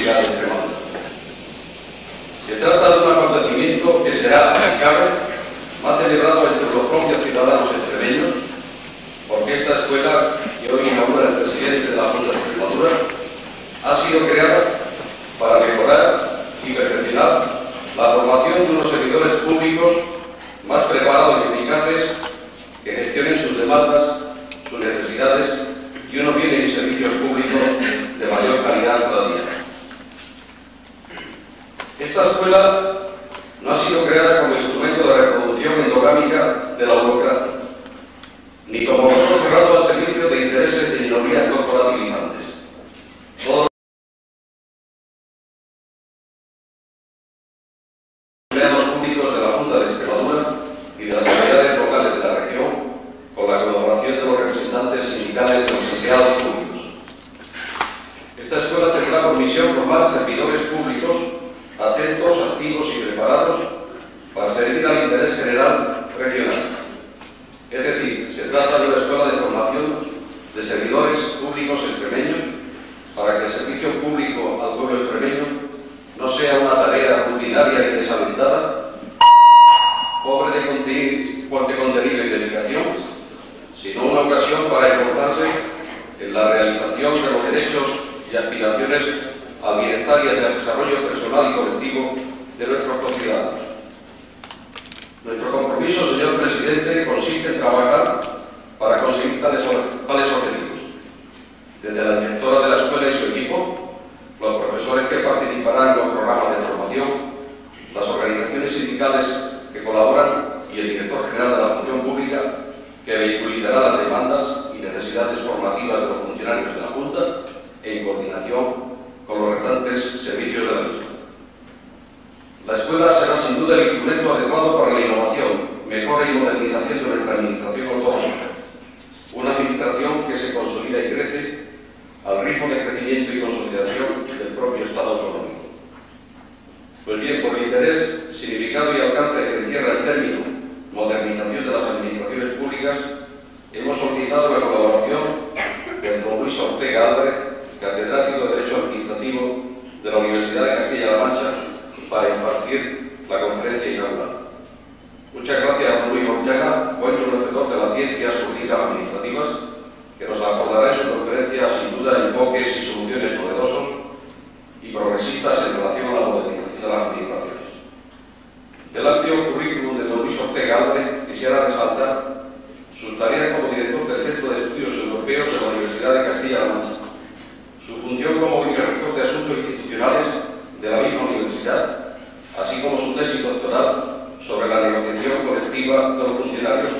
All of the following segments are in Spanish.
Universidad de Extremadura. Se trata de un acontecimiento que será, si cabe, más celebrado entre los propios ciudadanos extremeños, porque esta escuela, que hoy inaugura el presidente de la Junta de Extremadura, ha sido creada para mejorar y perfeccionar la formación de unos servidores públicos más preparados y eficaces que gestionen sus demandas, sus necesidades y unos bienes y servicios públicos de mayor calidad cada día. Esta escuela no ha sido creada como instrumento de reproducción endogámica de la burocracia, ni como motor cerrado al servicio de intereses de minorías corporativizantes. Todos los empleados públicos de la Junta de Extremadura y de las autoridades locales de la región, con la colaboración de los representantes sindicales de los empleados públicos. Esta escuela tendrá por misión formar servidores públicos atentos, activos y preparados para servir al interés general regional. Es decir, se trata de una escuela de formación de servidores públicos extremeños para que el servicio público al pueblo extremeño no sea una tarea rutinaria y desalentada, pobre de contenido y dedicación, sino una ocasión para esforzarse en la realización de los derechos y aspiraciones al bienestar y al desarrollo personal y colectivo de nuestros conciudadanos. Nuestro compromiso, señor presidente, consiste en trabajar para conseguir tales objetivos. Desde la directora de la escuela y su equipo, los profesores que participarán en los programas de formación, las organizaciones sindicales que colaboran y el director general de la función pública que vehiculizará las demandas y necesidades formativas de los funcionarios de la Junta en coordinación con los restantes servicios de la misma. La escuela será sin duda el instrumento adecuado para la innovación, mejora y modernización de nuestra administración autonómica. Una administración que se consolida y crece al ritmo de crecimiento y consolidación del propio Estado autonómico. Pues bien, por el interés, significado y alcance que encierra el término modernización de las administraciones públicas, hemos solicitado la colaboración del don Luis Ortega Álvarez, catedrático de Derecho Administrativo de la Universidad de Castilla-La Mancha, para impartir la conferencia inaugural. Muchas gracias a Luis Ortega, buen conocedor de las ciencias jurídicas administrativas, que nos abordará en su conferencia sin duda enfoques y soluciones novedosos y progresistas en relación a la modernización de las administraciones. Del amplio currículum de don Luis Ortega Álvarez quisiera resaltar sus tareas como director del Centro de Estudios Europeos de la Universidad de Castilla-La Mancha, su función como vicerrector de Asuntos Institucionales de la misma universidad, así como su tesis doctoral sobre la negociación colectiva de los funcionarios,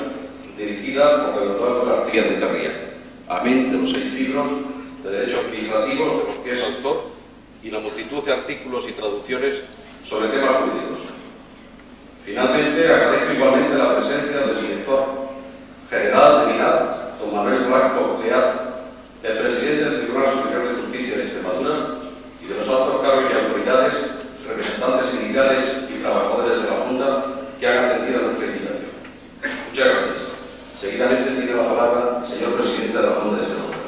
dirigida por Eduardo García de Terría, amén de los 6 libros de Derecho Administrativo, de los que es autor, y la multitud de artículos y traducciones sobre temas jurídicos. Finalmente, agradezco igualmente la presencia del director general de INAD, don Manuel Blanco Leaz, el presidente del Tribunal Superior de Justicia de Extremadura y de los altos cargos y autoridades, representantes sindicales y trabajadores de la Junta que han atendido a nuestra invitación. Muchas gracias. Seguidamente tiene la palabra el señor presidente de la Junta de Extremadura.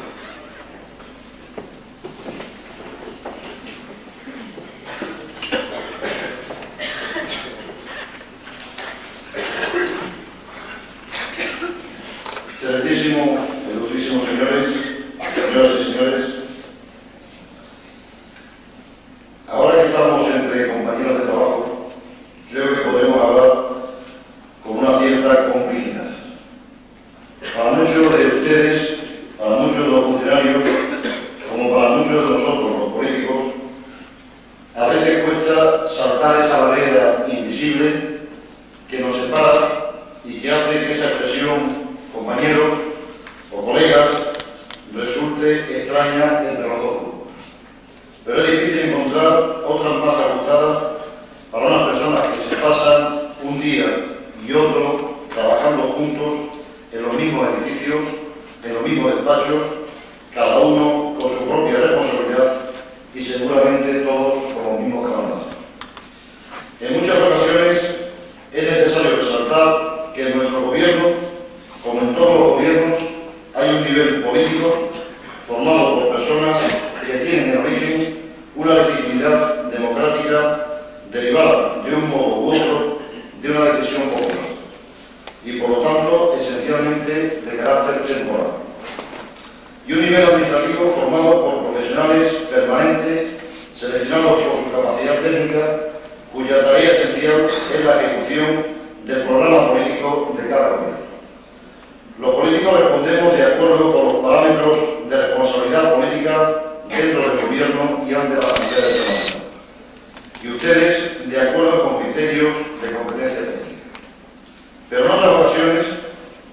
Excelentísimo, ilustrísimos señores, señoras y señores, ahora que estamos entre compañeros de trabajo, creo que podemos hablar con una cierta complicidad. Para muchos de ustedes, para muchos de los funcionarios, como para muchos de nosotros, los políticos, a veces cuesta saltar esa barrera invisible que nos separa y que hace que esa expresión compañeros o colegas resulte extraña entre los dos grupos. Pero es difícil encontrar otras más ajustadas para unas personas que se pasan un día y otro trabajando juntos en los mismos edificios, en los mismos despachos, cada uno con su propia responsabilidad y seguramente todos con los mismos canales. En muchas ocasiones es necesario resaltar que en nuestro gobierno, como en todos los gobiernos, hay un nivel político formado por personas legitimidad democrática derivada de un modo u otro de una decisión popular y, por lo tanto, esencialmente de carácter temporal. Y un nivel administrativo formado por profesionales permanentes, seleccionados por su capacidad técnica, cuya tarea esencial es la ejecución del programa político de cada gobierno. Los políticos respondemos de acuerdo con los parámetros de responsabilidad política dentro del gobierno y ante las autoridades económicas, y ustedes de acuerdo con criterios de competencia técnica. Pero en otras ocasiones,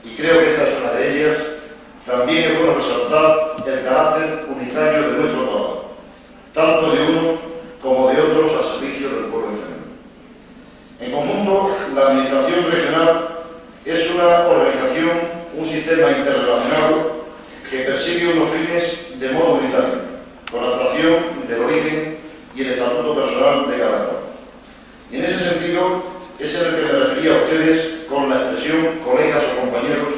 y creo que esta es una de ellas, también es bueno resaltar el carácter unitario de nuestro trabajo, tanto de unos como de otros al servicio del pueblo en general. En conjunto, la Administración Regional es una organización, un sistema interrelacionado que persigue unos fines de modo unitario, con la abstracción del origen y el estatuto personal de cada cual. Y en ese sentido es en el que me refería a ustedes con la expresión colegas o compañeros,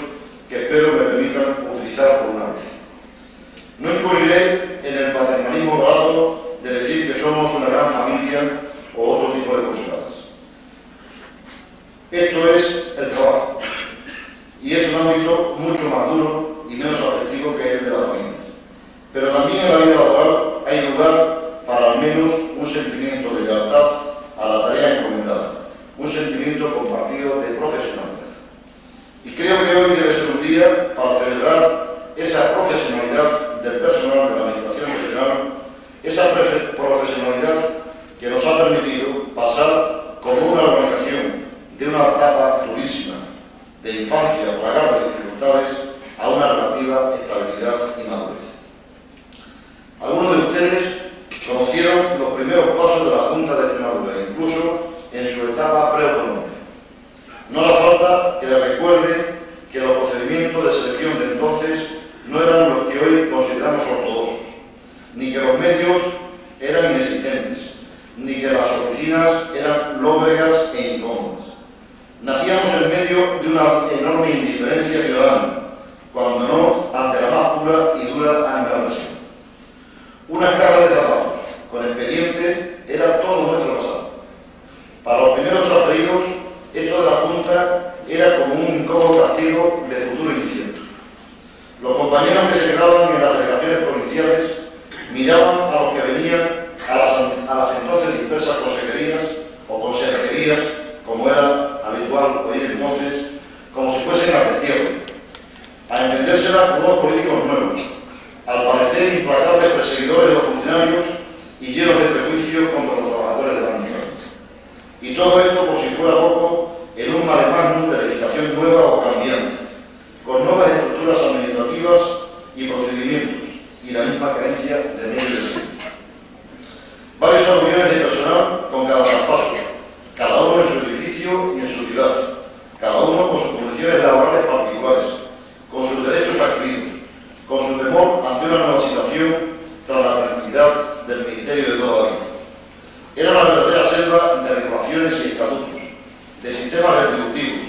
que espero me permitan utilizar por una vez. No incurriré en el paternalismo barato de decir que somos una gran familia o otro tipo de cosas. Esto es el trabajo, y es un ámbito mucho más duro y menos afectivo que el de la familia. Pero también en la vida laboral hay lugar para al menos un sentimiento de lealtad a la tarea encomendada, un sentimiento compartido de profesionalidad. Y creo que hoy debe ser un día para celebrar esa profesionalidad del personal de la Administración Regional, esa profesionalidad que nos ha permitido pasar como una organización de una etapa durísima, de infancia plagada de dificultades, a una relativa estabilidad y madurez. Algunos de ustedes conocieron los primeros pasos de la Junta de Extremadura, incluso en su etapa preautonómica. No hará falta que les recuerde que los procedimientos de selección de entonces no eran los que hoy consideramos ortodoxos, ni que los medios eran inexistentes, ni que las oficinas eran lóbregas e incómodas. Nacíamos en medio de una enorme indiferencia ciudadana, cuando no ante la más pura y dura animadversión. Una caja de zapatos con expediente era todo nuestro pasado. Para los primeros transferidos, esto de la Junta era como un incómodo castigo de futuro incierto. Los compañeros que se quedaban en las delegaciones provinciales miraban a los que venían a las entonces dispersas consejerías o consejerías, como era habitual oír entonces, como si fuesen al destierro, a entendérsela como unos políticos nuevos, al parecer implacables perseguidores de los funcionarios y llenos de prejuicios contra los trabajadores de la administración. Y todo esto, por si fuera poco, en un mare magnum de legislación nueva o cambiante, con nuevas estructuras administrativas y procedimientos, y la misma carencia de medios de servicio. Varios reuniones de personal con cada traspaso, cada uno en su edificio y en su ciudad, cada uno con sus condiciones laborales particulares, con sus derechos adquiridos, con su temor ante una nueva situación tras la tranquilidad del Ministerio de toda la vida. Era una verdadera selva de regulaciones y estatutos, de sistemas retributivos,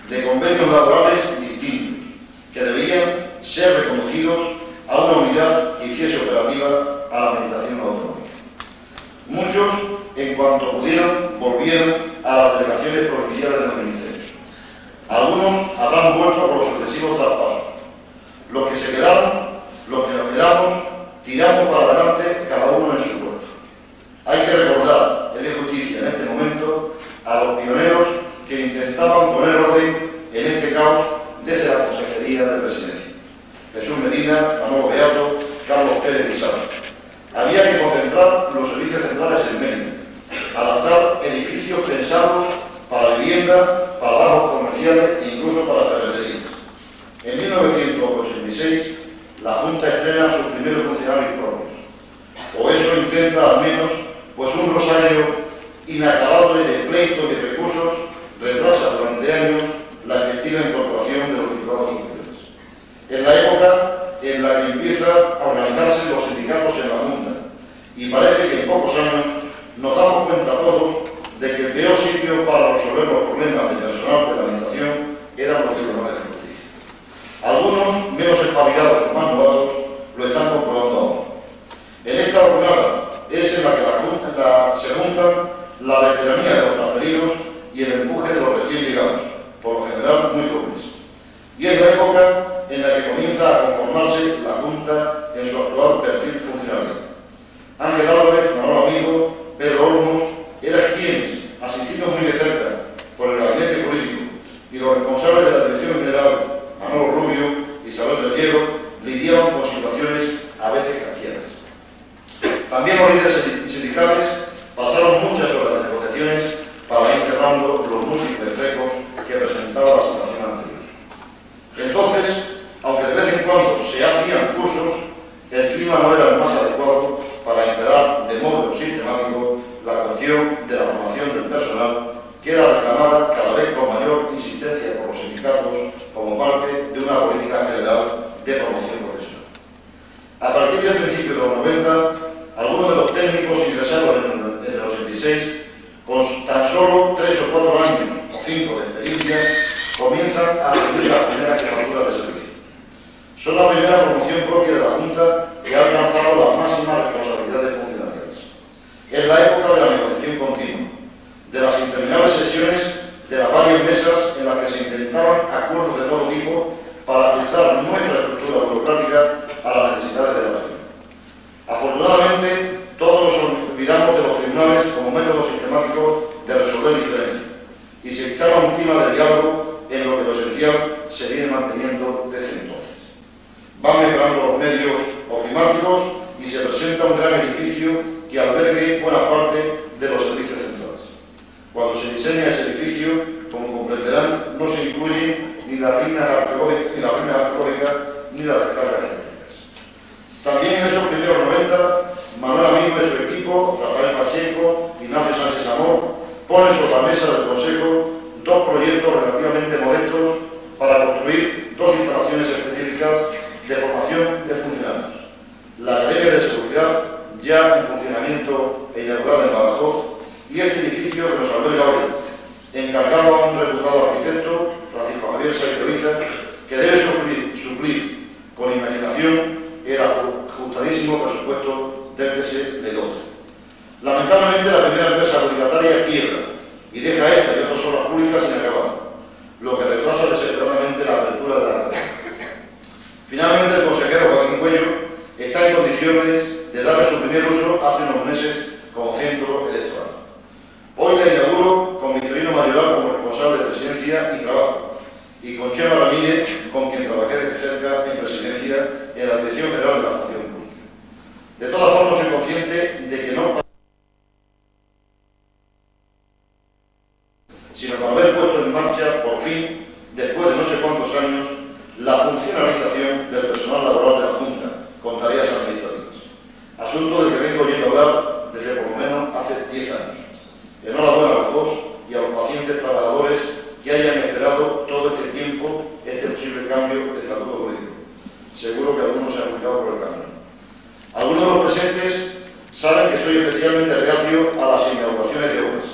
de convenios laborales distintos, que debían ser reconducidos a una unidad que hiciese operativa a la Administración autonómica. Muchos, en cuanto pudieron, volvieron a las delegaciones provinciales de los ministerios. Algunos habrán vuelto por los sucesivos traspasos. Los que se quedaron, los que nos quedamos, tiramos para adelante cada uno en su puerto. Hay que recordar, es de justicia en este momento, a los pioneros que intentaban poner orden en este caos desde la Consejería de Presidencia. Jesús Medina, Manolo Beato, Carlos Pérez Pizarro. Había que concentrar los servicios centrales en Mérida, adaptar edificios pensados para vivienda, para bajos comerciales e incluso para ferreterías. En 1986, la Junta estrena sus primeros funcionarios propios. O eso intenta al menos, pues un rosario inacabable de pleitos y recursos retrasa durante años la efectiva incorporación de los titulados superiores. En la época en la que empieza a organizarse los sindicatos en la Junta, y parece que en pocos años nos damos cuenta todos de que el peor sitio para resolver los problemas de personal de la Administración eran los tribunales de justicia. Algunos, menos espabilados o más novatos, lo están comprobando ahora. En esta jornada es en la que juntan la veteranía de los transferidos y el empuje de los recién llegados, por lo general muy jóvenes. Y es la época en la que comienza a conformarse la Junta en su actual perfil funcional. Ángel Álvarez, Manolo Amigo, Pedro Olmos eran quienes, asistidos muy de cerca por el gabinete político y los responsables de la Dirección General, Manolo Rubio, Isabel Reyero, lidiaban con situaciones a veces kafkianas. También los líderes sindicales pasaron muchas horas de negociaciones para ir cerrando los múltiples flecos que presentaba la situación anterior. Entonces, aunque de vez en cuando se hacían cursos, el clima no era el más adecuado para integrar de modo sistemático la cuestión de la formación del personal, que era reclamada cada vez con mayor insistencia por los sindicatos como parte de una política general de promoción profesional. A partir del principio de los 90, algunos de los técnicos ingresados en el 86, con tan solo 3 o 4 años o 5 de experiencia, comienzan a recibir las primeras jefaturas de servicio. Son la primera promoción propia de la Junta que ha alcanzado las máximas responsabilidades funcionariales. Es la época de la negociación continua, de las interminables sesiones de las varias mesas en las que se intentaban acuerdos de todo tipo para ajustar nuestra estructura burocrática a las necesidades de la región. Afortunadamente, todos nos olvidamos de los tribunales como método sistemático de resolver diferencias y se instala un clima de diálogo en lo que lo esencial se viene manteniendo desde entonces. Van mejorando los medios ofimáticos y se presenta un gran edificio que albergue buena parte de los servicios centrales. Cuando se diseña ese edificio, como comprenderán, no se incluyen ni las ruinas arqueológicas ni las descargas eléctricas. También en esos primeros 90, Manuel Amigo y su equipo, Rafael Pacheco, Ignacio Sánchez Amor, ponen sobre la mesa del Consejo 2 proyectos relativamente modestos para construir 2 instalaciones específicas de formación de funcionarios. La Academia de Seguridad, ya en funcionamiento e inaugurada en Badajoz, y este edificio que nos alberga hoy, encargado a un reputado arquitecto, Francisco Javier Saiz, que debe suplir con imaginación el ajustadísimo presupuesto del que se le dota. Lamentablemente, la primera empresa adjudicataria quiebra y deja esta y otras obras públicas inacabadas, lo que retrasa desesperadamente la apertura de la academia. Finalmente, el consejero Joaquín Cuello está en condiciones de darle su primer uso hace unos meses como centro electoral. Hoy la inauguro con Victorino Mayoral como responsable de Presidencia y Trabajo, y con Chema Ramírez, con quien trabajé de cerca en Presidencia en la Dirección General de la Función Pública. De todas formas, soy consciente de que no, sino para haber puesto en marcha, por fin, después de no sé cuántos años, la funcionalización del personal laboral de la Junta, con tareas administrativas. Asunto del que vengo oyendo hablar desde por lo menos hace 10 años. Enhorabuena a los dos y a los pacientes trabajadores que hayan esperado todo este tiempo este posible cambio de estatuto jurídico. Seguro que algunos se han explicado por el camino. Algunos de los presentes saben que soy especialmente reacio a las inauguraciones de obras.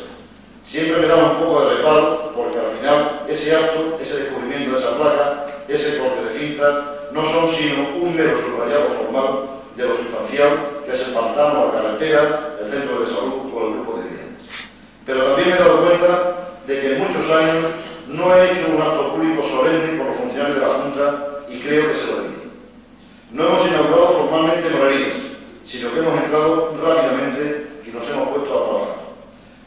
Siempre me da un poco de reparo porque al final ese acto, ese descubrimiento de esa placa, ese corte de cinta, no son sino un mero subrayado formal de lo sustancial que es el pantano, la carretera, el centro de salud o el grupo de viviendas. Pero también me he dado cuenta de que en muchos años no he hecho un acto público solemne por los funcionarios de la Junta y creo que se lo debía. No hemos inaugurado formalmente morerías, sino que hemos entrado rápidamente y nos hemos puesto a trabajar.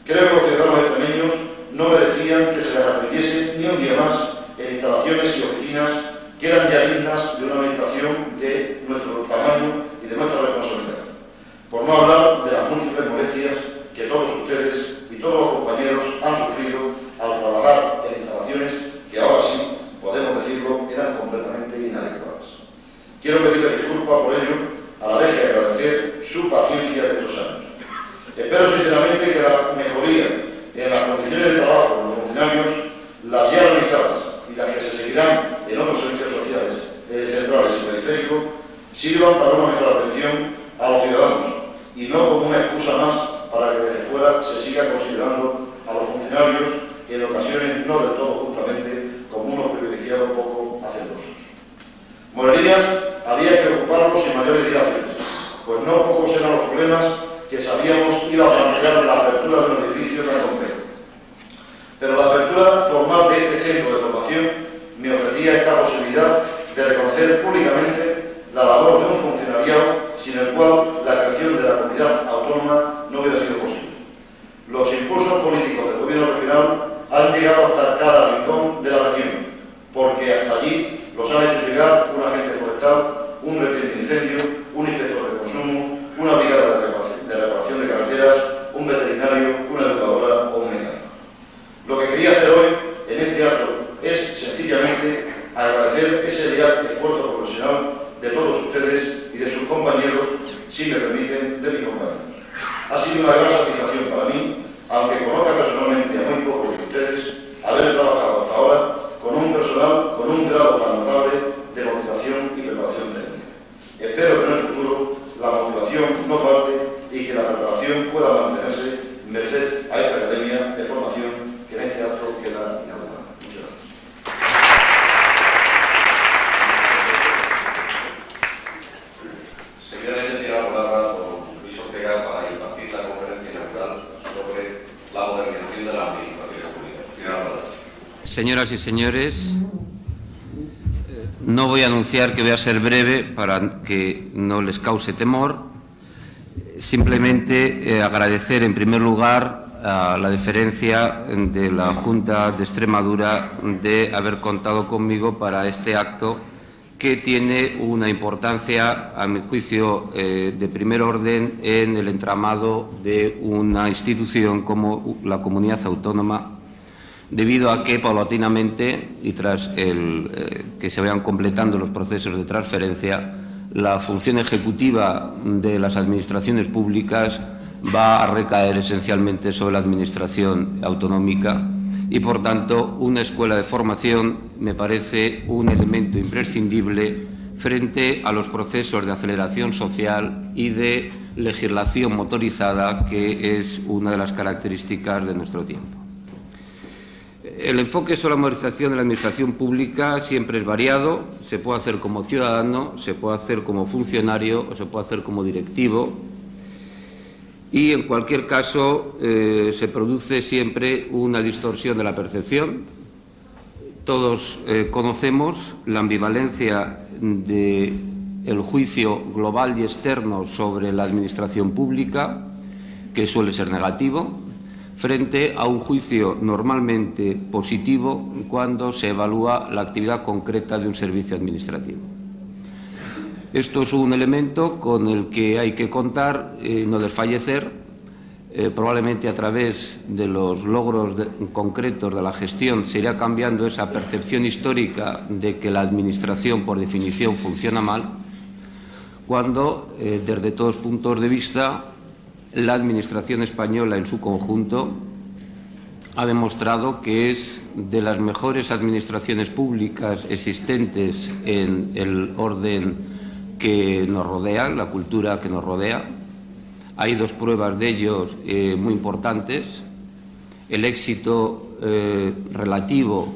Creo que los ciudadanos extremeños no merecían que se les admitiese ni un día más en instalaciones y oficinas que eran ya dignas de una administración de nuestro tamaño y de nuestra responsabilidad. Por no hablar de las múltiples molestias que todos ustedes y todos los compañeros han sufrido al trabajar en instalaciones que ahora sí, podemos decirlo, eran completamente inadecuadas. Quiero pedirle disculpas por ello, a la vez que agradecer su paciencia de estos años. Espero sinceramente que la mejoría en las condiciones de trabajo de los funcionarios, las ya realizadas y las que se seguirán en otros servicios sociales, centrales y periféricos, sirvan para una mejor atención a los ciudadanos y no como una excusa más para que desde fuera se siga considerando a los funcionarios en ocasiones no del todo justamente como unos privilegiados poco hacendosos. Morerías había que ocuparlos sin mayores dilaciones, pues no pocos eran los problemas que sabíamos iba a plantear la apertura municipio de San Rompero. Pero la apertura formal de este centro de formación me ofrecía esta posibilidad de reconocer públicamente la labor de un funcionariado sin el cual la creación de la comunidad autónoma no hubiera sido posible. Los impulsos políticos del gobierno regional han llegado hasta cada rincón de la región, porque hasta allí los han hecho llegar un agente forestal, un retén de incendio, un inspector de consumo, una brigada de reparación de carreteras, un veterinario, una educadora o un mecánico. Lo que quería hacer hoy en este acto es sencillamente agradecer ese leal esfuerzo profesional de todos ustedes y de sus compañeros, si me permiten, de mis compañeros. Ha sido una gran satisfacción para mí, aunque conozca personalmente a muy pocos de ustedes, haber trabajado hasta ahora con un personal con un grado tan notable de motivación y preparación técnica. Espero que en el futuro la motivación no falte y que la preparación pueda mantenerse merced a esta academia de formación que en este acto queda inaugurada. Muchas gracias. Seguidamente tiene la palabra don Luis Ortega para impartir la conferencia inaugural sobre la modernización de la administración pública. Tiene la palabra. Señoras y señores, no voy a anunciar que voy a ser breve para que no les cause temor. Simplemente agradecer en primer lugar a la deferencia de la Junta de Extremadura de haber contado conmigo para este acto que tiene una importancia, a mi juicio, de primer orden en el entramado de una institución como la Comunidad Autónoma, debido a que paulatinamente y tras que se vayan completando los procesos de transferencia, la función ejecutiva de las administraciones públicas va a recaer esencialmente sobre la administración autonómica y, por tanto, una escuela de formación me parece un elemento imprescindible frente a los procesos de aceleración social y de legislación motorizada, que es una de las características de nuestro tiempo. El enfoque sobre la modernización de la administración pública siempre es variado. Se puede hacer como ciudadano, se puede hacer como funcionario o se puede hacer como directivo. Y, en cualquier caso, se produce siempre una distorsión de la percepción. Todos conocemos la ambivalencia del juicio global y externo sobre la administración pública, que suele ser negativo, frente a un juicio normalmente positivo cuando se evalúa la actividad concreta de un servicio administrativo. Esto es un elemento con el que hay que contar, no desfallecer. Probablemente a través de los logros concretos de la gestión se irá cambiando esa percepción histórica de que la administración, por definición, funciona mal, cuando, desde todos puntos de vista, la administración española en su conjunto ha demostrado que es de las mejores administraciones públicas existentes en el orden que nos rodea, la cultura que nos rodea. Hay dos pruebas de ellos muy importantes. El éxito relativo,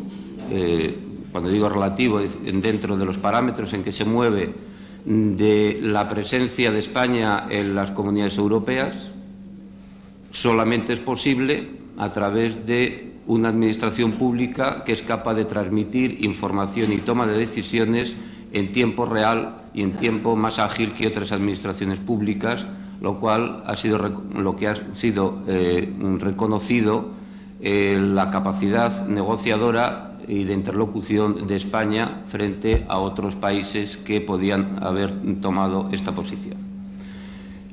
cuando digo relativo, es dentro de los parámetros en que se mueve, de la presencia de España en las comunidades europeas, solamente es posible a través de una administración pública que es capaz de transmitir información y toma de decisiones en tiempo real y en tiempo más ágil que otras administraciones públicas, lo cual ha sido reconocido la capacidad negociadora y de interlocución de España frente a otros países que podían haber tomado esta posición.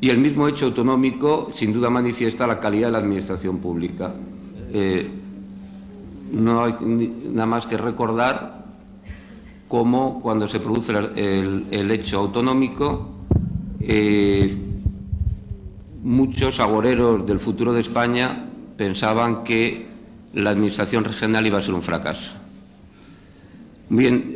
Y el mismo hecho autonómico, sin duda, manifiesta la calidad de la administración pública. No hay nada más que recordar cómo, cuando se produce el hecho autonómico, muchos agoreros del futuro de España pensaban que la administración regional iba a ser un fracaso. Bien,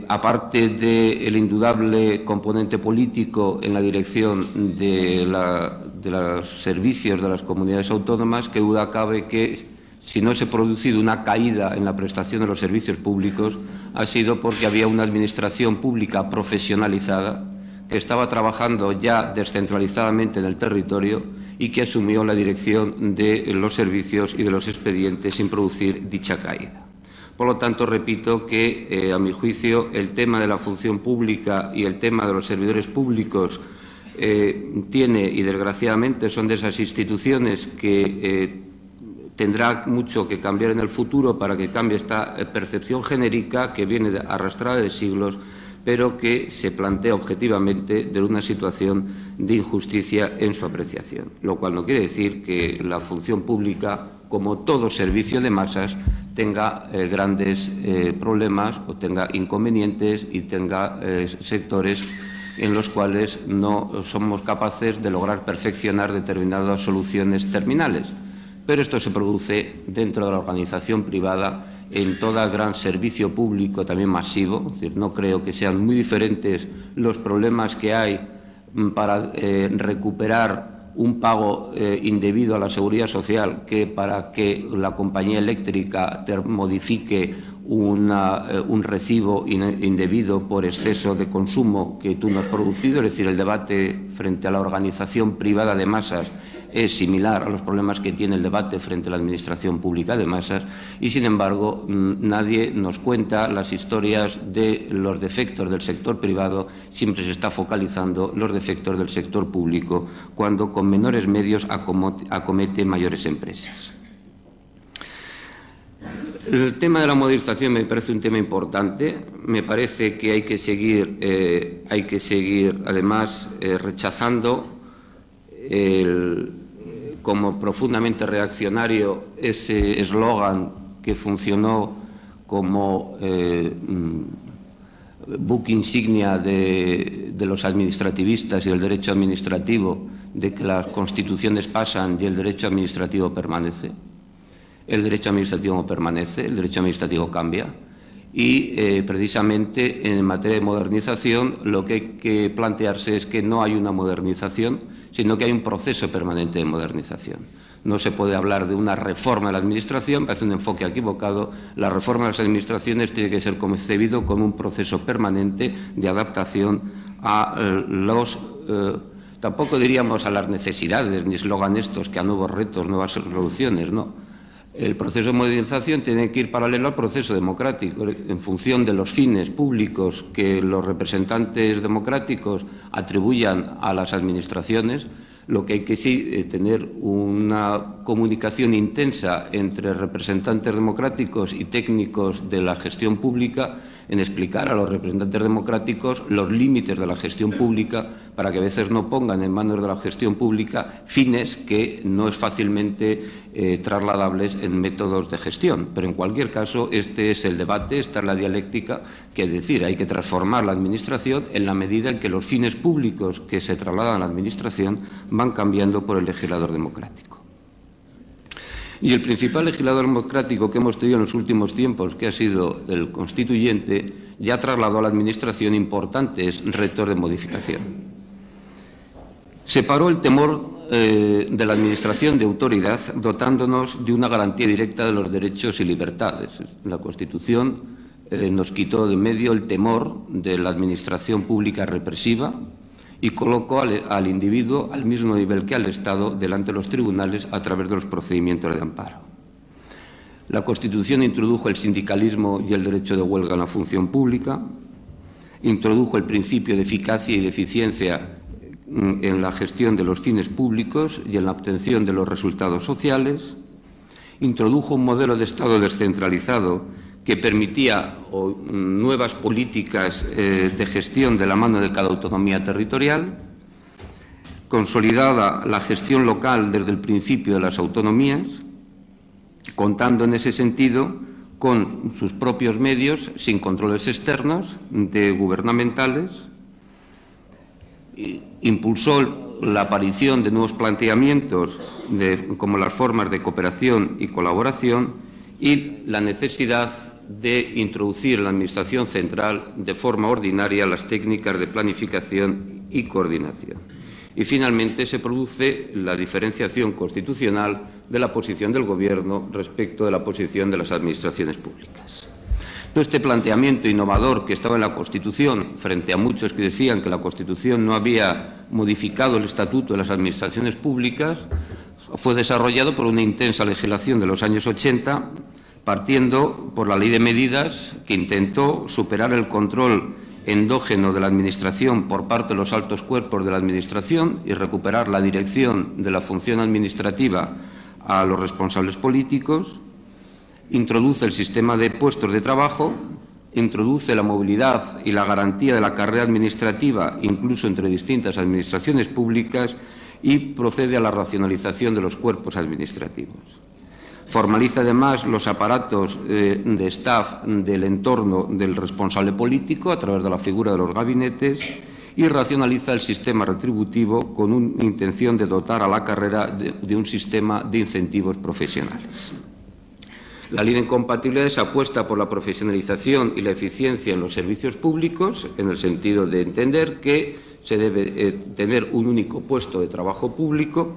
aparte del indudable componente político en la dirección de los servicios de las comunidades autónomas, que duda cabe que si no se ha producido una caída en la prestación de los servicios públicos, ha sido porque había una administración pública profesionalizada que estaba trabajando ya descentralizadamente en el territorio y que asumió la dirección de los servicios y de los expedientes sin producir dicha caída. Por lo tanto, repito que, a mi juicio, el tema de la función pública y el tema de los servidores públicos tiene, y desgraciadamente son de esas instituciones que tendrá mucho que cambiar en el futuro para que cambie esta percepción genérica que viene arrastrada de siglos, pero que se plantea objetivamente de una situación de injusticia en su apreciación, lo cual no quiere decir que la función pública, como todo servicio de masas, tenga grandes problemas o tenga inconvenientes y tenga sectores en los cuales no somos capaces de lograr perfeccionar determinadas soluciones terminales. Pero esto se produce dentro de la organización privada en todo gran servicio público también masivo. Es decir, no creo que sean muy diferentes los problemas que hay para recuperar un pago indebido a la seguridad social que para que la compañía eléctrica modifique un recibo indebido por exceso de consumo que tú no has producido. Es decir, el debate frente a la organización privada de masas es similar a los problemas que tiene el debate frente a la administración pública de masas y, sin embargo, nadie nos cuenta las historias de los defectos del sector privado. Siempre se está focalizando los defectos del sector público cuando con menores medios acomete mayores empresas. El tema de la modernización me parece un tema importante. Me parece que hay que seguir además rechazando como profundamente reaccionario ese eslogan que funcionó como buque insignia de los administrativistas y el derecho administrativo, de que las constituciones pasan y el derecho administrativo permanece. El derecho administrativo no permanece, el derecho administrativo cambia y precisamente en materia de modernización lo que hay que plantearse es que no hay una modernización, sino que hay un proceso permanente de modernización. No se puede hablar de una reforma de la Administración, parece un enfoque equivocado. La reforma de las administraciones tiene que ser concebido como un proceso permanente de adaptación a tampoco diríamos a las necesidades, ni eslogan estos que a nuevos retos, nuevas resoluciones, no. El proceso de modernización tiene que ir paralelo al proceso democrático, en función de los fines públicos que los representantes democráticos atribuyan a las administraciones. Lo que hay que sí tener una comunicación intensa entre representantes democráticos y técnicos de la gestión pública en explicar a los representantes democráticos los límites de la gestión pública para que a veces no pongan en manos de la gestión pública fines que no es fácilmente trasladables en métodos de gestión. Pero en cualquier caso, este es el debate, esta es la dialéctica, que es decir, hay que transformar la Administración en la medida en que los fines públicos que se trasladan a la Administración van cambiando por el legislador democrático. Y el principal legislador democrático que hemos tenido en los últimos tiempos, que ha sido el constituyente, ya trasladó a la Administración importantes retos de modificación. Separó el temor de la Administración de autoridad, dotándonos de una garantía directa de los derechos y libertades. La Constitución nos quitó de medio el temor de la Administración pública represiva y colocó al individuo al mismo nivel que al Estado delante de los tribunales a través de los procedimientos de amparo. La Constitución introdujo el sindicalismo y el derecho de huelga en la función pública, introdujo el principio de eficacia y de eficiencia en la gestión de los fines públicos y en la obtención de los resultados sociales, introdujo un modelo de Estado descentralizado que permitía nuevas políticas de gestión de la mano de cada autonomía territorial, consolidada la gestión local desde el principio de las autonomías, contando en ese sentido con sus propios medios, sin controles externos gubernamentales. Impulsó la aparición de nuevos planteamientos como las formas de cooperación y colaboración y la necesidad de introducir en la Administración central de forma ordinaria las técnicas de planificación y coordinación. Y finalmente se produce la diferenciación constitucional de la posición del Gobierno respecto de la posición de las administraciones públicas. Este planteamiento innovador que estaba en la Constitución frente a muchos que decían que la Constitución no había modificado el Estatuto de las Administraciones Públicas, fue desarrollado por una intensa legislación de los años 80, partiendo por la Ley de Medidas, que intentó superar el control endógeno de la Administración por parte de los altos cuerpos de la Administración y recuperar la dirección de la función administrativa a los responsables políticos. Introduce el sistema de puestos de trabajo, introduce la movilidad y la garantía de la carrera administrativa, incluso entre distintas administraciones públicas, y procede a la racionalización de los cuerpos administrativos. Formaliza además los aparatos de staff del entorno del responsable político a través de la figura de los gabinetes y racionaliza el sistema retributivo con una intención de dotar a la carrera de un sistema de incentivos profesionales. La Ley de Incompatibilidades apuesta por la profesionalización y la eficiencia en los servicios públicos, en el sentido de entender que se debe tener un único puesto de trabajo público.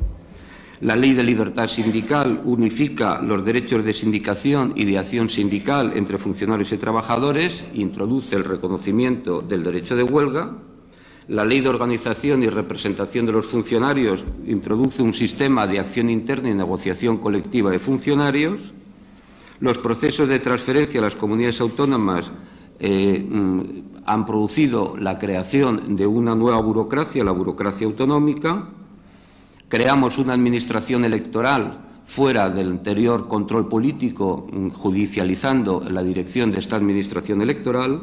La Ley de Libertad Sindical unifica los derechos de sindicación y de acción sindical entre funcionarios y trabajadores, introduce el reconocimiento del derecho de huelga. La Ley de Organización y Representación de los Funcionarios introduce un sistema de acción interna y negociación colectiva de funcionarios. Los procesos de transferencia a las comunidades autónomas han producido la creación de una nueva burocracia, la burocracia autonómica. Creamos una administración electoral fuera del anterior control político, judicializando la dirección de esta administración electoral.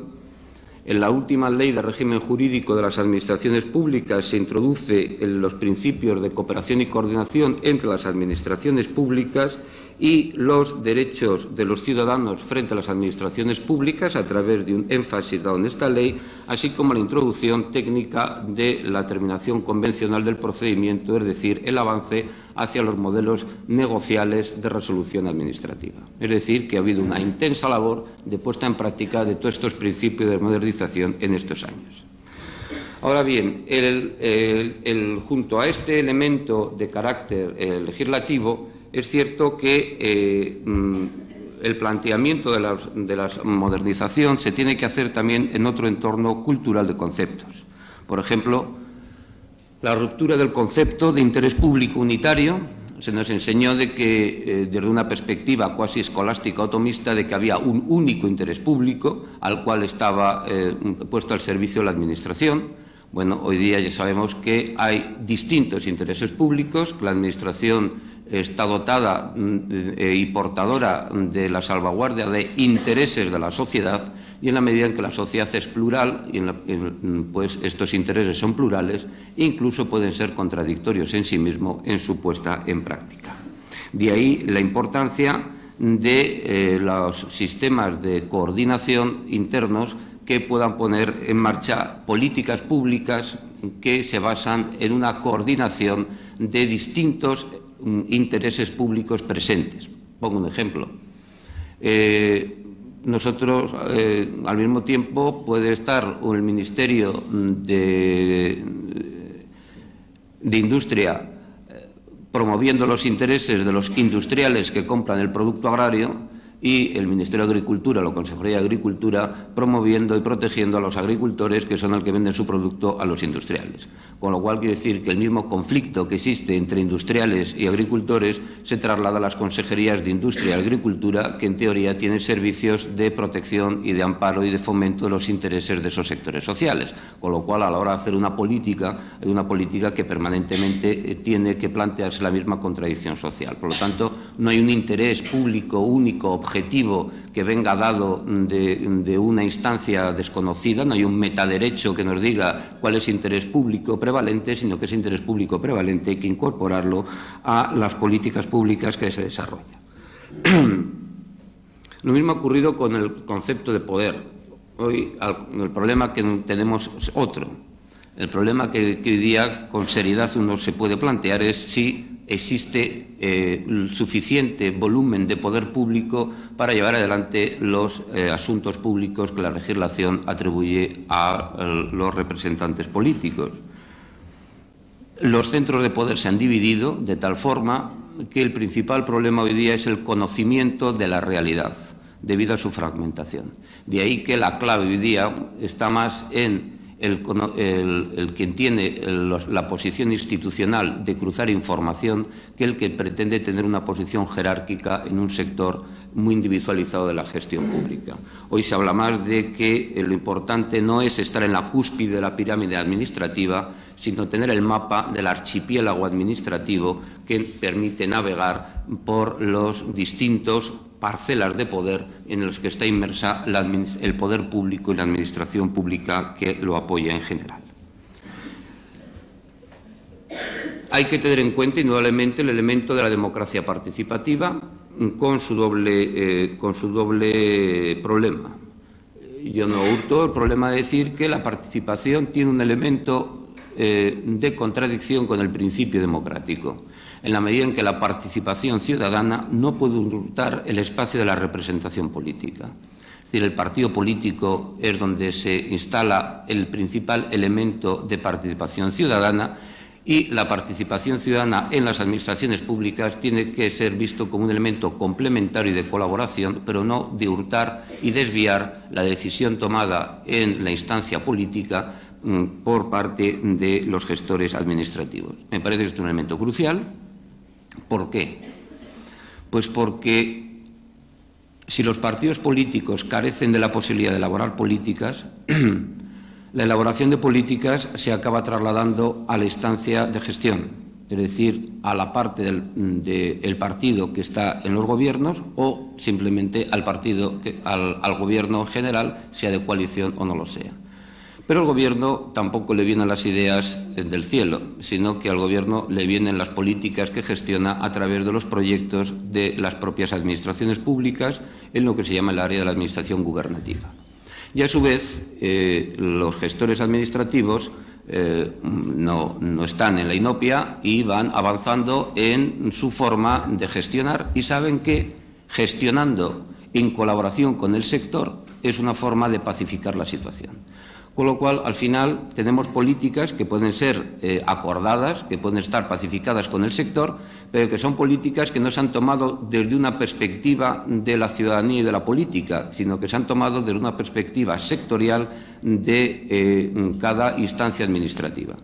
En la última Ley de Régimen Jurídico de las Administraciones Públicas se introduce los principios de cooperación y coordinación entre las administraciones públicas y los derechos de los ciudadanos frente a las administraciones públicas a través de un énfasis dado en esta ley, así como la introducción técnica de la terminación convencional del procedimiento, es decir, el avance hacia los modelos negociales de resolución administrativa. Es decir, que ha habido una intensa labor de puesta en práctica de todos estos principios de modernización en estos años. Ahora bien, junto a este elemento de carácter legislativo, es cierto que el planteamiento de la modernización se tiene que hacer también en otro entorno cultural de conceptos. Por ejemplo, la ruptura del concepto de interés público unitario. Se nos enseñó de que, desde una perspectiva cuasi escolástica o tomista, de que había un único interés público al cual estaba puesto al servicio de la Administración. Bueno, hoy día ya sabemos que hay distintos intereses públicos, que la Administración está dotada y portadora de la salvaguardia de intereses de la sociedad, y en la medida en que la sociedad es plural, pues estos intereses son plurales e incluso pueden ser contradictorios en sí mismos en su puesta en práctica. De ahí la importancia de los sistemas de coordinación internos que puedan poner en marcha políticas públicas que se basan en una coordinación de distintos intereses públicos presentes. Pongo un ejemplo. Nosotros, al mismo tiempo, puede estar el Ministerio de Industria promoviendo los intereses de los industriales que compran el producto agrario, y el Ministerio de Agricultura, la Consejería de Agricultura, promoviendo y protegiendo a los agricultores, que son los que venden su producto a los industriales. Con lo cual quiere decir que el mismo conflicto que existe entre industriales y agricultores se traslada a las consejerías de Industria y Agricultura, que en teoría tienen servicios de protección y de amparo y de fomento de los intereses de esos sectores sociales. Con lo cual, a la hora de hacer una política, hay una política que permanentemente tiene que plantearse la misma contradicción social. Por lo tanto, no hay un interés público único, objetivo, que venga dado de una instancia desconocida, no hay un metaderecho que nos diga cuál es interés público prevalente, sino que ese interés público prevalente hay que incorporarlo a las políticas públicas que se desarrollan. Lo mismo ha ocurrido con el concepto de poder. Hoy el problema que tenemos es otro. El problema que hoy día con seriedad uno se puede plantear es si existe el suficiente volumen de poder público para llevar adelante los asuntos públicos que la legislación atribuye a los representantes políticos. Los centros de poder se han dividido de tal forma que el principal problema hoy día es el conocimiento de la realidad. debido a su fragmentación. De ahí que la clave hoy día está más en el quien tiene la posición institucional de cruzar información que el que pretende tener una posición jerárquica en un sector muy individualizado de la gestión pública. Hoy se habla más de que lo importante no es estar en la cúspide de la pirámide administrativa, sino tener el mapa del archipiélago administrativo que permite navegar por los distintos parcelas de poder en los que está inmersa el poder público y la administración pública que lo apoya en general. Hay que tener en cuenta indudablemente el elemento de la democracia participativa con su doble problema. Yo no hurto el problema de decir que la participación tiene un elemento de contradicción con el principio democrático, en la medida en que la participación ciudadana no puede hurtar el espacio de la representación política. Es decir, el partido político es donde se instala el principal elemento de participación ciudadana y la participación ciudadana en las administraciones públicas tiene que ser visto como un elemento complementario y de colaboración, pero no de hurtar y desviar la decisión tomada en la instancia política por parte de los gestores administrativos. Me parece que es un elemento crucial. ¿Por qué? Pues porque si los partidos políticos carecen de la posibilidad de elaborar políticas, la elaboración de políticas se acaba trasladando a la instancia de gestión, es decir, a la parte del partido que está en los gobiernos o simplemente al gobierno en general, sea de coalición o no lo sea. Pero al Gobierno tampoco le vienen las ideas del cielo, sino que al Gobierno le vienen las políticas que gestiona a través de los proyectos de las propias administraciones públicas en lo que se llama el área de la administración gubernativa. Y a su vez, los gestores administrativos no están en la inopia y van avanzando en su forma de gestionar y saben que gestionando en colaboración con el sector es una forma de pacificar la situación. Con lo cual, al final, tenemos políticas que pueden ser acordadas, que pueden estar pacificadas con el sector, pero que son políticas que no se han tomado desde una perspectiva de la ciudadanía y de la política, sino que se han tomado desde una perspectiva sectorial de cada instancia administrativa.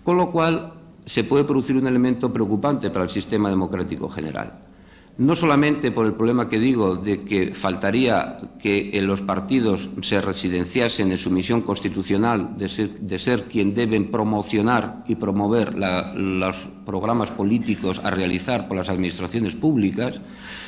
Con lo cual, se puede producir un elemento preocupante para el sistema democrático general. No solamente por el problema que digo de que faltaría que los partidos se residenciasen en su misión constitucional de ser quien deben promocionar y promover los programas políticos a realizar por las administraciones públicas,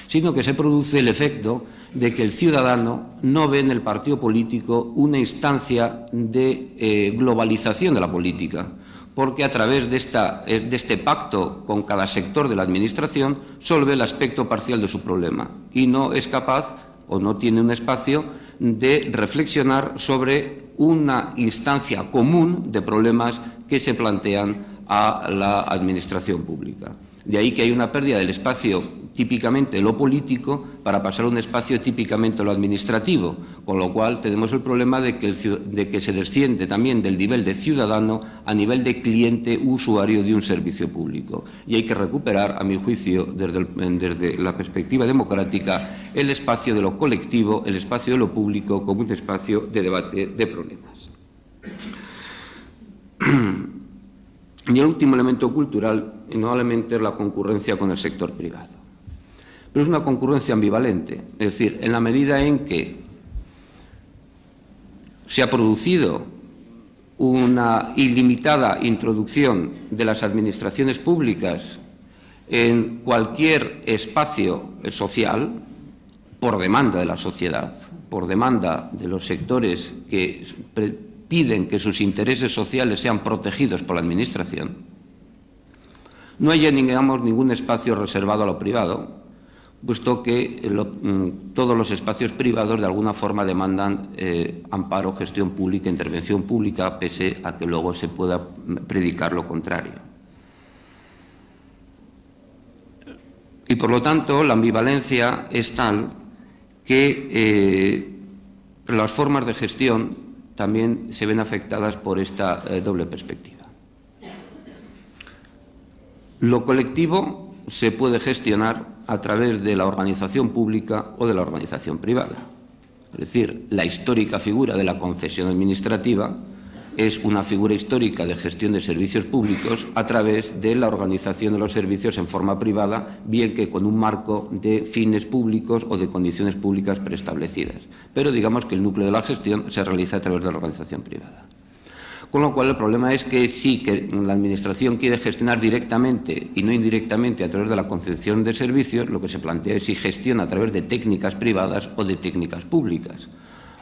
sino que se produce el efecto de que el ciudadano no ve en el partido político una instancia de globalización de la política, porque a través de este pacto con cada sector de la Administración solo ve el aspecto parcial de su problema y no es capaz o no tiene un espacio de reflexionar sobre una instancia común de problemas que se plantean a la Administración pública. De ahí que hay una pérdida del espacio típicamente lo político para pasar a un espacio típicamente lo administrativo, con lo cual tenemos el problema de que se desciende también del nivel de ciudadano a nivel de cliente usuario de un servicio público. Y hay que recuperar, a mi juicio, desde la perspectiva democrática, el espacio de lo colectivo, el espacio de lo público como un espacio de debate de problemas. Y el último elemento cultural, indudablemente, es la concurrencia con el sector privado. Pero es una concurrencia ambivalente, es decir, en la medida en que se ha producido una ilimitada introducción de las administraciones públicas en cualquier espacio social, por demanda de la sociedad, por demanda de los sectores que piden que sus intereses sociales sean protegidos por la Administración, no hay, digamos, ningún espacio reservado a lo privado, puesto que todos los espacios privados de alguna forma demandan amparo, gestión pública, intervención pública, pese a que luego se pueda predicar lo contrario. Y por lo tanto, la ambivalencia es tal que las formas de gestión también se ven afectadas por esta doble perspectiva. Lo colectivo se puede gestionar a través de la organización pública o de la organización privada. Es decir, la histórica figura de la concesión administrativa es una figura histórica de gestión de servicios públicos a través de la organización de los servicios en forma privada, bien que con un marco de fines públicos o de condiciones públicas preestablecidas. Pero digamos que el núcleo de la gestión se realiza a través de la organización privada. Con lo cual, el problema es que sí que la Administración quiere gestionar directamente y no indirectamente a través de la concesión de servicios, lo que se plantea es si gestiona a través de técnicas privadas o de técnicas públicas.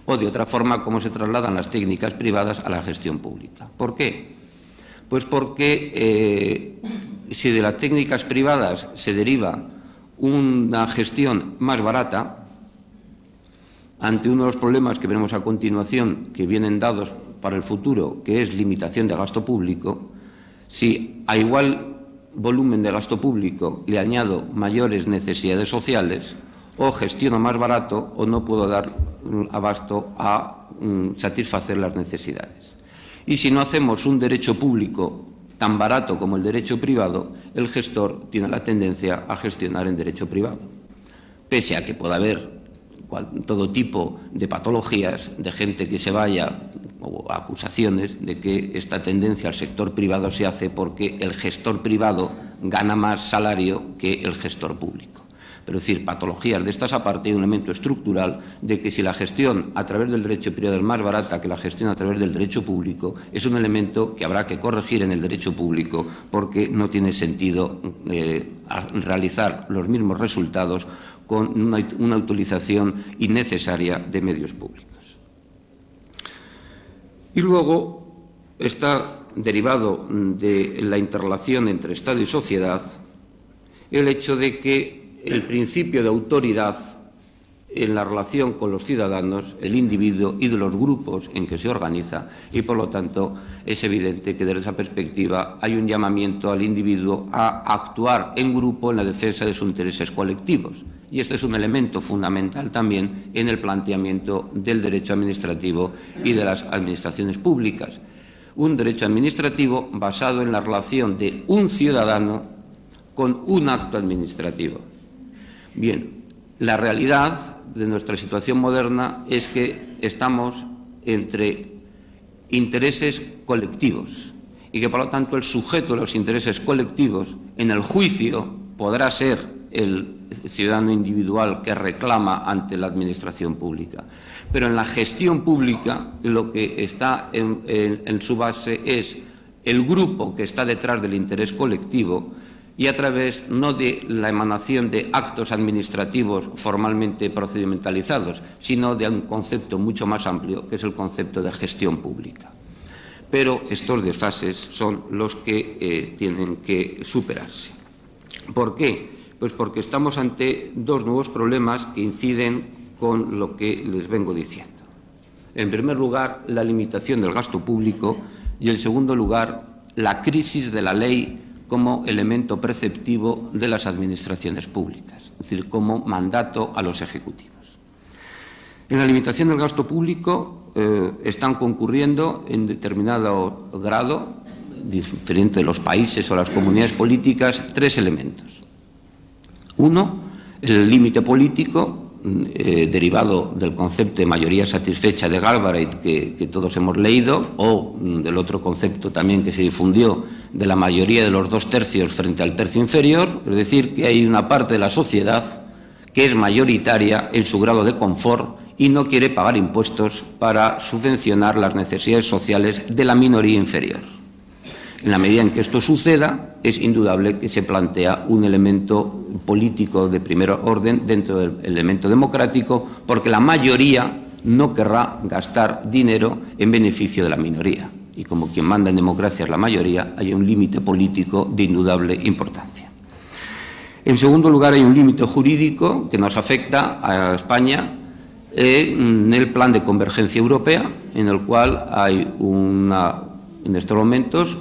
O de otra forma, cómo se trasladan las técnicas privadas a la gestión pública. ¿Por qué? Pues porque si de las técnicas privadas se deriva una gestión más barata, ante uno de los problemas que veremos a continuación, que vienen dados para el futuro, que es limitación de gasto público, si a igual volumen de gasto público le añado mayores necesidades sociales, o gestiono más barato o no puedo dar abasto a satisfacer las necesidades. Y si no hacemos un derecho público tan barato como el derecho privado, el gestor tiene la tendencia a gestionar en derecho privado. Pese a que pueda haber todo tipo de patologías, de gente que se vaya, o acusaciones de que esta tendencia al sector privado se hace porque el gestor privado gana más salario que el gestor público. Pero es decir, patologías de estas aparte, hay un elemento estructural de que si la gestión a través del derecho privado es más barata que la gestión a través del derecho público, es un elemento que habrá que corregir en el derecho público porque no tiene sentido realizar los mismos resultados con una utilización innecesaria de medios públicos. Y luego está derivado de la interrelación entre Estado y sociedad el hecho de que el principio de autoridad en la relación con los ciudadanos, el individuo y de los grupos en que se organiza, y por lo tanto es evidente que desde esa perspectiva hay un llamamiento al individuo a actuar en grupo en la defensa de sus intereses colectivos. Y este es un elemento fundamental también en el planteamiento del derecho administrativo y de las administraciones públicas. Un derecho administrativo basado en la relación de un ciudadano con un acto administrativo. Bien, la realidad de nuestra situación moderna es que estamos entre intereses colectivos y que, por lo tanto, el sujeto de los intereses colectivos en el juicio podrá ser el ciudadano individual que reclama ante la administración pública. Pero en la gestión pública lo que está en su base es el grupo que está detrás del interés colectivo, y a través no de la emanación de actos administrativos formalmente procedimentalizados, sino de un concepto mucho más amplio, que es el concepto de gestión pública. Pero estos desfases son los que tienen que superarse. ¿Por qué? Pues porque estamos ante dos nuevos problemas que inciden con lo que les vengo diciendo. En primer lugar, la limitación del gasto público y, en segundo lugar, la crisis de la ley como elemento preceptivo de las administraciones públicas, es decir, como mandato a los ejecutivos. En la limitación del gasto público están concurriendo en determinado grado, diferente de los países o las comunidades políticas, tres elementos. Uno, el límite político, derivado del concepto de mayoría satisfecha de Galbraith que todos hemos leído, o del otro concepto también que se difundió de la mayoría de los 2/3 frente al tercio inferior, es decir, que hay una parte de la sociedad que es mayoritaria en su grado de confort y no quiere pagar impuestos para subvencionar las necesidades sociales de la minoría inferior. En la medida en que esto suceda, es indudable que se plantea un elemento político de primer orden dentro del elemento democrático, porque la mayoría no querrá gastar dinero en beneficio de la minoría. Y como quien manda en democracia es la mayoría, hay un límite político de indudable importancia. En segundo lugar, hay un límite jurídico que nos afecta a España en el plan de convergencia europea, en el cual hay en estos momentos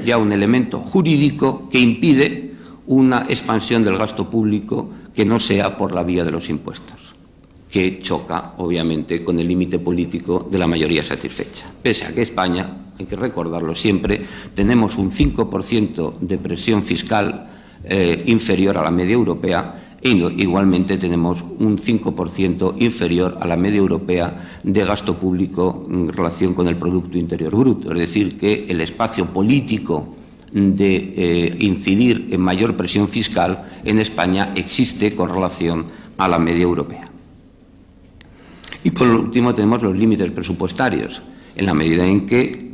ya un elemento jurídico que impide una expansión del gasto público que no sea por la vía de los impuestos, que choca, obviamente, con el límite político de la mayoría satisfecha. Pese a que España, hay que recordarlo siempre, tenemos un 5% de presión fiscal inferior a la media europea, igualmente tenemos un 5% inferior a la media europea de gasto público en relación con el Producto Interior Bruto. Es decir, que el espacio político de incidir en mayor presión fiscal en España existe con relación a la media europea. Y por último tenemos los límites presupuestarios, en la medida en que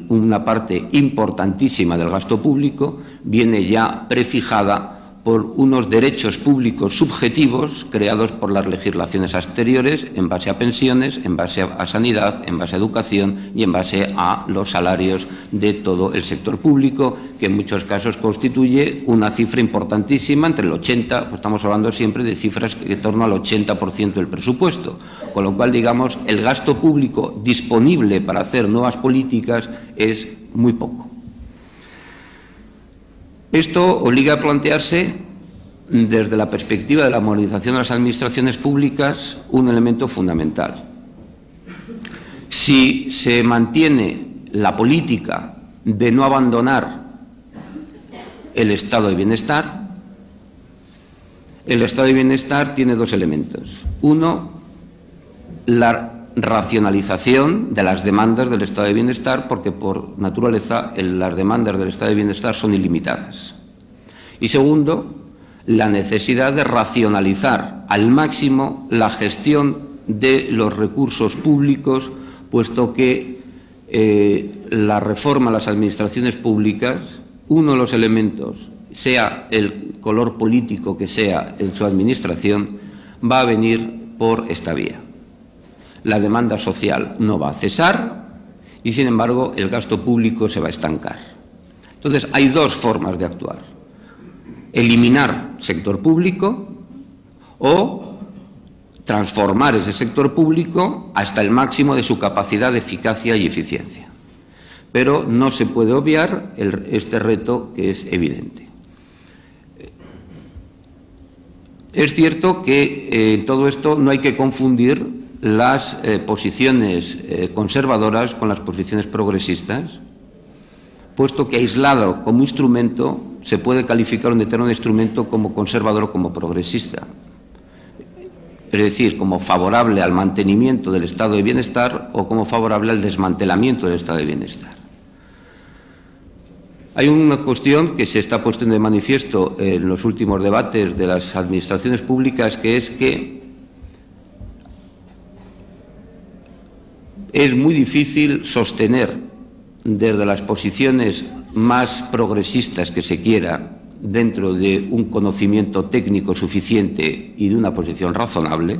una parte importantísima del gasto público viene ya prefijada por unos derechos públicos subjetivos creados por las legislaciones anteriores en base a pensiones, en base a sanidad, en base a educación y en base a los salarios de todo el sector público, que en muchos casos constituye una cifra importantísima, entre el 80%, pues estamos hablando siempre de cifras en torno al 80% del presupuesto, con lo cual, digamos, el gasto público disponible para hacer nuevas políticas es muy poco. Esto obliga a plantearse, desde la perspectiva de la modernización de las administraciones públicas, un elemento fundamental. Si se mantiene la política de no abandonar el estado de bienestar, el estado de bienestar tiene dos elementos. Uno, la racionalización de las demandas del estado de bienestar, porque por naturaleza las demandas del estado de bienestar son ilimitadas. Y segundo, la necesidad de racionalizar al máximo la gestión de los recursos públicos, puesto que la reforma a las administraciones públicas, uno de los elementos, sea el color político que sea en su administración, va a venir por esta vía. La demanda social no va a cesar y, sin embargo, el gasto público se va a estancar. Entonces, hay dos formas de actuar: eliminar sector público o transformar ese sector público hasta el máximo de su capacidad de eficacia y eficiencia. Pero no se puede obviar este reto, que es evidente. Es cierto que en todo esto no hay que confundir las posiciones conservadoras con las posiciones progresistas, puesto que aislado como instrumento se puede calificar un determinado instrumento como conservador o como progresista, es decir, como favorable al mantenimiento del estado de bienestar o como favorable al desmantelamiento del estado de bienestar. Hay una cuestión que se está poniendo de manifiesto en los últimos debates de las administraciones públicas, que es que es muy difícil sostener desde las posiciones más progresistas que se quiera, dentro de un conocimiento técnico suficiente y de una posición razonable,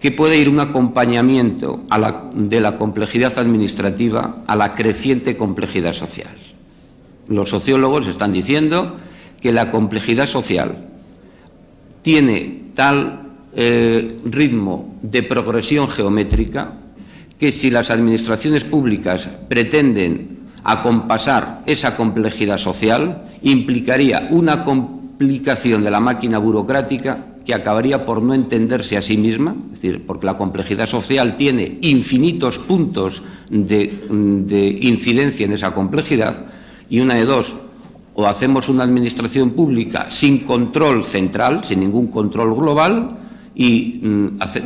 que puede ir un acompañamiento de la complejidad administrativa a la creciente complejidad social. Los sociólogos están diciendo que la complejidad social tiene tal ritmo de progresión geométrica que si las administraciones públicas pretenden acompasar esa complejidad social, implicaría una complicación de la máquina burocrática que acabaría por no entenderse a sí misma, es decir, porque la complejidad social tiene infinitos puntos de incidencia en esa complejidad, y una de dos: o hacemos una administración pública sin control central, sin ningún control global, y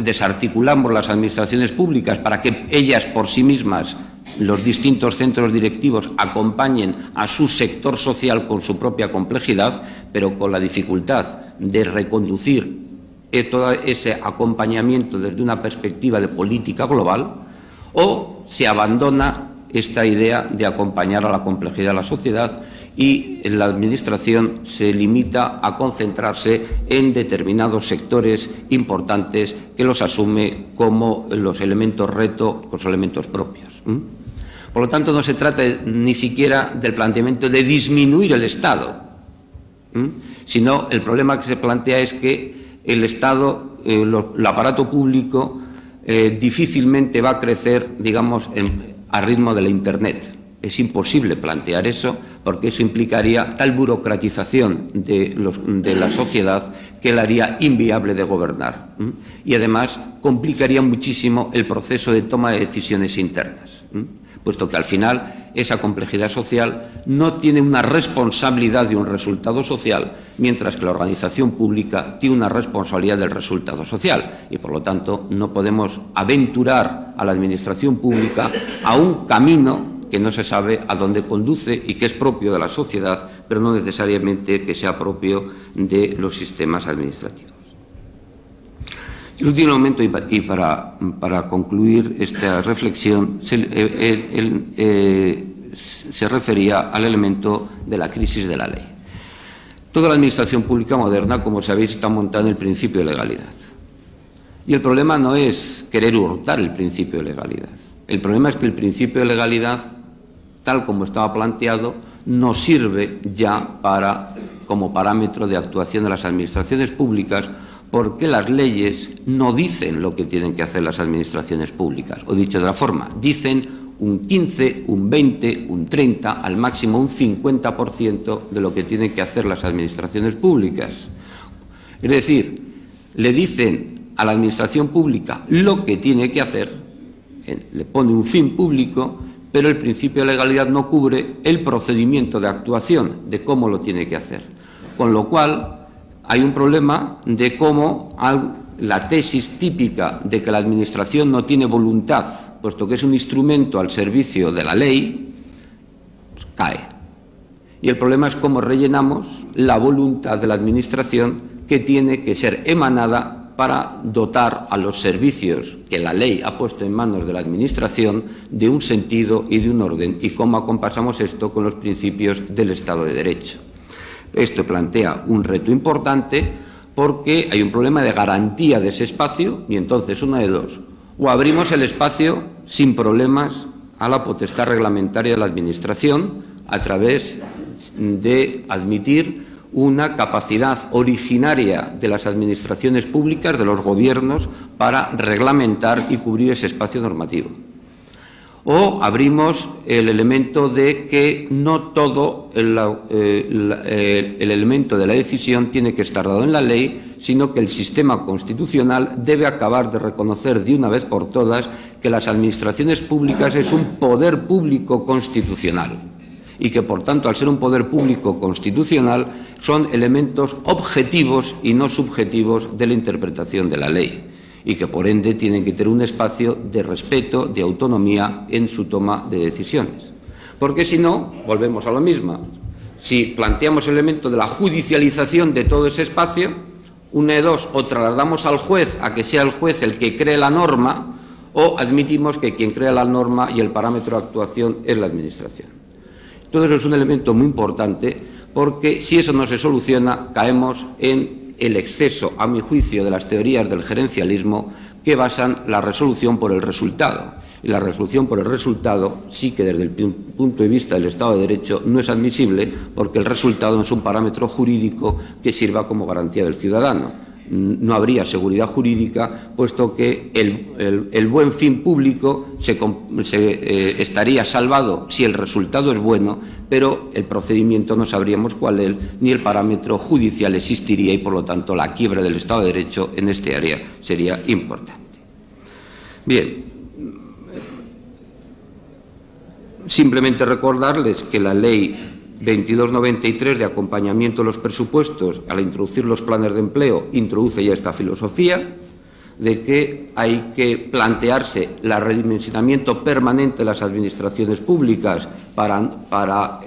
desarticulamos las administraciones públicas para que ellas por sí mismas, los distintos centros directivos, acompañen a su sector social con su propia complejidad, pero con la dificultad de reconducir todo ese acompañamiento desde una perspectiva de política global, o se abandona esta idea de acompañar a la complejidad de la sociedad y la administración se limita a concentrarse en determinados sectores importantes que los asume como los elementos reto, los elementos propios. Por lo tanto, no se trata ni siquiera del planteamiento de disminuir el Estado, sino el problema que se plantea es que el Estado, el aparato público, difícilmente va a crecer, digamos, a ritmo de la Internet. Es imposible plantear eso, porque eso implicaría tal burocratización de la sociedad que la haría inviable de gobernar. Y además complicaría muchísimo el proceso de toma de decisiones internas. puesto que al final esa complejidad social no tiene una responsabilidad de un resultado social, mientras que la organización pública tiene una responsabilidad del resultado social y, por lo tanto, no podemos aventurar a la administración pública a un camino que no se sabe a dónde conduce y que es propio de la sociedad, pero no necesariamente que sea propio de los sistemas administrativos. El último momento, y para concluir esta reflexión, se refería al elemento de la crisis de la ley. Toda la administración pública moderna, como sabéis, está montada en el principio de legalidad. Y el problema no es querer hurtar el principio de legalidad. El problema es que el principio de legalidad, tal como estaba planteado, no sirve ya como parámetro de actuación de las administraciones públicas, porque las leyes no dicen lo que tienen que hacer las administraciones públicas. O dicho de otra forma, dicen un 15, un 20, un 30, al máximo un 50% de lo que tienen que hacer las administraciones públicas. Es decir, le dicen a la administración pública lo que tiene que hacer, le pone un fin público, pero el principio de legalidad no cubre el procedimiento de actuación, de cómo lo tiene que hacer. Con lo cual, hay un problema de cómo la tesis típica de que la Administración no tiene voluntad, puesto que es un instrumento al servicio de la ley, pues cae. Y el problema es cómo rellenamos la voluntad de la Administración, que tiene que ser emanada para dotar a los servicios que la ley ha puesto en manos de la Administración de un sentido y de un orden, y cómo acompasamos esto con los principios del Estado de Derecho. Esto plantea un reto importante porque hay un problema de garantía de ese espacio y entonces una de dos: o abrimos el espacio sin problemas a la potestad reglamentaria de la Administración a través de admitir una capacidad originaria de las administraciones públicas, de los gobiernos, para reglamentar y cubrir ese espacio normativo. O abrimos el elemento de que no todo el elemento de la decisión tiene que estar dado en la ley, sino que el sistema constitucional debe acabar de reconocer de una vez por todas que las administraciones públicas es un poder público constitucional y que, por tanto, al ser un poder público constitucional, son elementos objetivos y no subjetivos de la interpretación de la ley, y que, por ende, tienen que tener un espacio de respeto, de autonomía en su toma de decisiones. Porque, si no, volvemos a lo mismo. Si planteamos el elemento de la judicialización de todo ese espacio, una de dos: o trasladamos al juez a que sea el juez el que cree la norma, o admitimos que quien crea la norma y el parámetro de actuación es la Administración. Todo eso es un elemento muy importante, porque si eso no se soluciona, caemos en el exceso, a mi juicio, de las teorías del gerencialismo que basan la resolución por el resultado. Y la resolución por el resultado sí que, desde el punto de vista del Estado de Derecho, no es admisible, porque el resultado no es un parámetro jurídico que sirva como garantía del ciudadano. No habría seguridad jurídica, puesto que el buen fin público estaría salvado si el resultado es bueno, pero el procedimiento no sabríamos cuál es, ni el parámetro judicial existiría, y por lo tanto la quiebra del Estado de Derecho en este área sería importante. Bien, simplemente recordarles que la Ley 2293 de acompañamiento de los presupuestos, al introducir los planes de empleo, introduce ya esta filosofía de que hay que plantearse el redimensionamiento permanente de las administraciones públicas para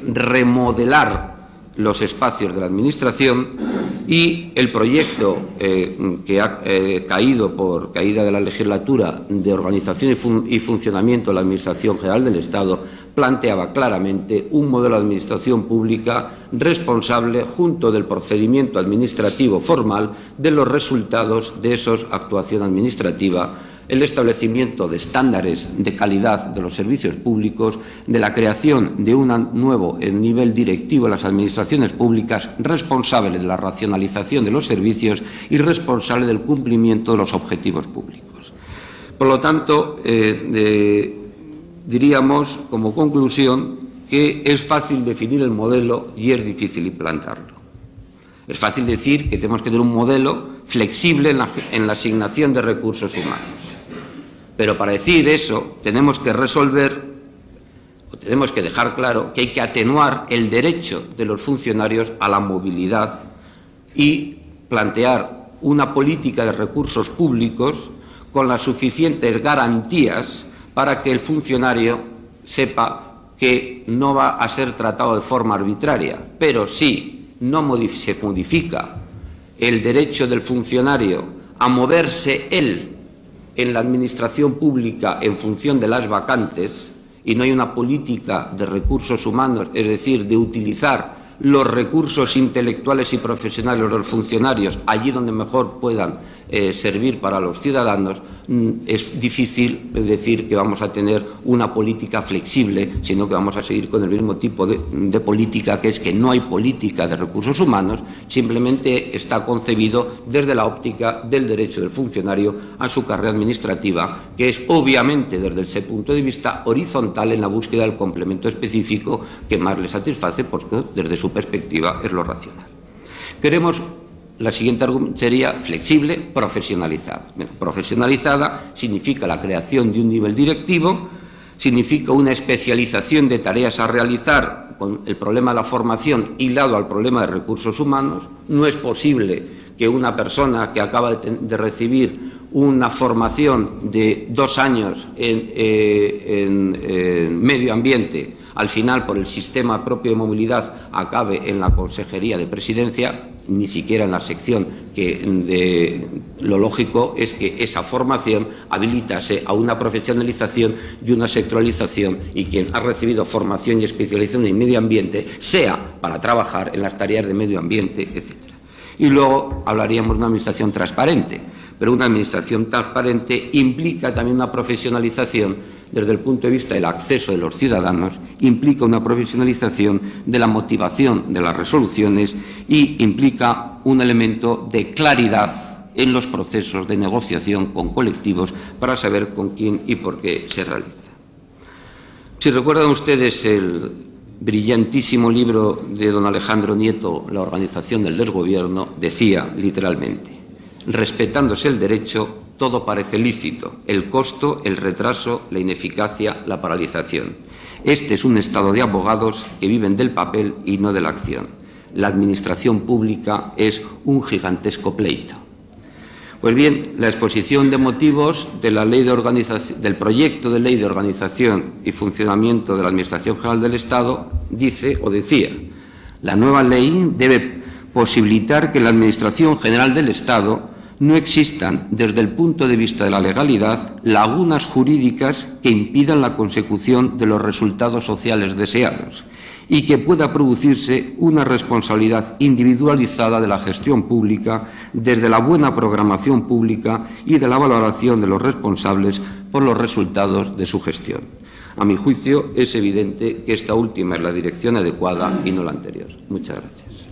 remodelar los espacios de la Administración, y el proyecto que ha caído por caída de la legislatura de organización y funcionamiento de la Administración General del Estado planteaba claramente un modelo de administración pública responsable, junto del procedimiento administrativo formal, de los resultados de esa actuación administrativa, el establecimiento de estándares de calidad de los servicios públicos, de la creación de un nuevo nivel directivo en las administraciones públicas, responsable de la racionalización de los servicios y responsable del cumplimiento de los objetivos públicos. Por lo tanto, diríamos como conclusión que es fácil definir el modelo y es difícil implantarlo. Es fácil decir que tenemos que tener un modelo flexible en la asignación de recursos humanos. Pero para decir eso tenemos que resolver tenemos que dejar claro que hay que atenuar el derecho de los funcionarios a la movilidad y plantear una política de recursos públicos con las suficientes garantías para que el funcionario sepa que no va a ser tratado de forma arbitraria. Pero si no se modifica el derecho del funcionario a moverse él en la administración pública en función de las vacantes, y no hay una política de recursos humanos, es decir, de utilizar los recursos intelectuales y profesionales de los funcionarios allí donde mejor puedan servir para los ciudadanos, es difícil decir que vamos a tener una política flexible, sino que vamos a seguir con el mismo tipo de política, que es que no hay política de recursos humanos, simplemente está concebido desde la óptica del derecho del funcionario a su carrera administrativa, que es obviamente desde ese punto de vista horizontal en la búsqueda del complemento específico que más le satisface, porque desde su perspectiva es lo racional. Queremos, la siguiente argumento sería flexible, profesionalizada. Profesionalizada significa la creación de un nivel directivo, significa una especialización de tareas a realizar con el problema de la formación hilado al problema de recursos humanos. No es posible que una persona que acaba de recibir una formación de 2 años en medio ambiente, al final, por el sistema propio de movilidad, acabe en la Consejería de Presidencia, ni siquiera en la sección, que lo lógico es que esa formación habilitase a una profesionalización y una sectorización, y quien ha recibido formación y especialización en medio ambiente sea para trabajar en las tareas de medio ambiente, etc. Y luego hablaríamos de una administración transparente, pero una administración transparente implica también una profesionalización desde el punto de vista del acceso de los ciudadanos, implica una profesionalización de la motivación de las resoluciones y implica un elemento de claridad en los procesos de negociación con colectivos para saber con quién y por qué se realiza. Si recuerdan ustedes el brillantísimo libro de don Alejandro Nieto, La organización del desgobierno, decía literalmente: respetándose el derecho, todo parece lícito, el costo, el retraso, la ineficacia, la paralización. Este es un estado de abogados que viven del papel y no de la acción. La administración pública es un gigantesco pleito. Pues bien, la exposición de motivos de la ley de organización, del proyecto de ley de organización y funcionamiento de la Administración General del Estado dice o decía: la nueva ley debe posibilitar que en la Administración General del Estado no existan, desde el punto de vista de la legalidad, lagunas jurídicas que impidan la consecución de los resultados sociales deseados y que pueda producirse una responsabilidad individualizada de la gestión pública desde la buena programación pública y de la valoración de los responsables por los resultados de su gestión. A mi juicio, es evidente que esta última es la dirección adecuada y no la anterior. Muchas gracias.